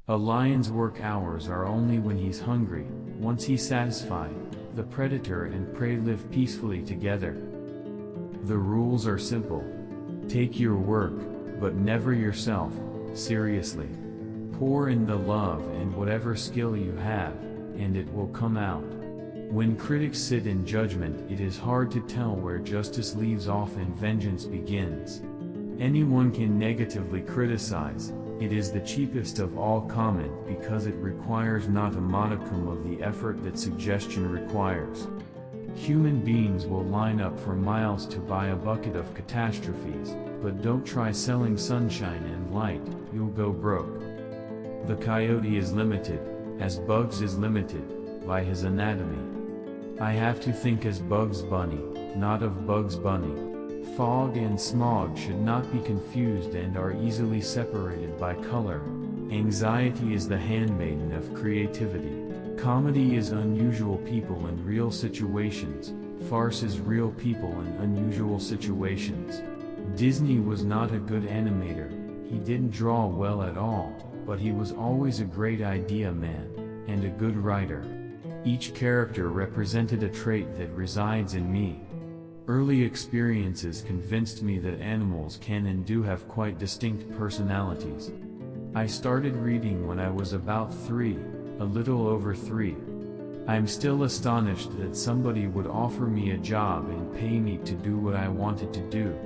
A lion's work hours are only when he's hungry. Once he's satisfied, the predator and prey live peacefully together. The rules are simple. Take your work, but never yourself, seriously. Pour in the love and whatever skill you have, and it will come out. When critics sit in judgment, it is hard to tell where justice leaves off and vengeance begins. Anyone can negatively criticize. It is the cheapest of all comment because it requires not a modicum of the effort that suggestion requires. Human beings will line up for miles to buy a bucket of catastrophes, but don't try selling sunshine and light, you'll go broke. The coyote is limited, as Bugs is limited, by his anatomy. I have to think as Bugs Bunny, not of Bugs Bunny. Fog and smog should not be confused and are easily separated by color. Anxiety is the handmaiden of creativity. Comedy is unusual people in real situations. Farce is real people in unusual situations. Disney was not a good animator. He didn't draw well at all, but he was always a great idea man, and a good writer. Each character represented a trait that resides in me. Early experiences convinced me that animals can and do have quite distinct personalities. I started reading when I was about 3, a little over 3. I'm still astonished that somebody would offer me a job and pay me to do what I wanted to do.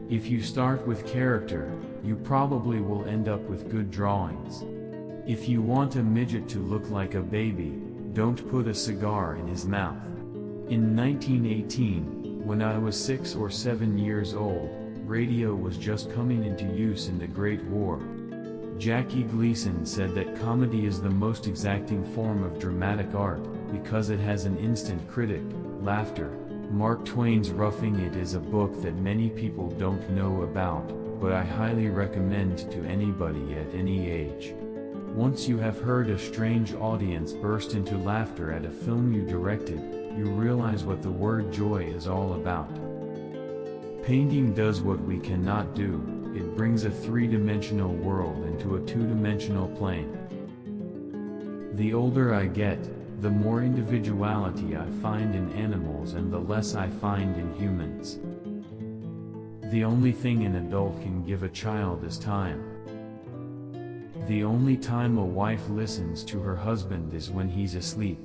If you start with character, you probably will end up with good drawings. If you want a midget to look like a baby, don't put a cigar in his mouth. In 1918, when I was 6 or 7 years old, radio was just coming into use in the Great War. Jackie Gleason said that comedy is the most exacting form of dramatic art, because it has an instant critic, laughter. Mark Twain's Roughing It is a book that many people don't know about, but I highly recommend to anybody at any age. Once you have heard a strange audience burst into laughter at a film you directed, you realize what the word joy is all about. Painting does what we cannot do. It brings a three-dimensional world into a two-dimensional plane. The older I get, the more individuality I find in animals and the less I find in humans. The only thing an adult can give a child is time. The only time a wife listens to her husband is when he's asleep.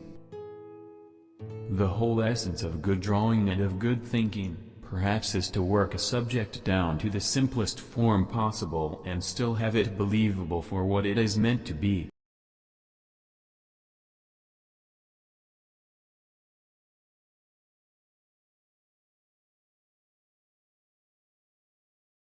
The whole essence of good drawing and of good thinking, perhaps, is to work a subject down to the simplest form possible and still have it believable for what it is meant to be.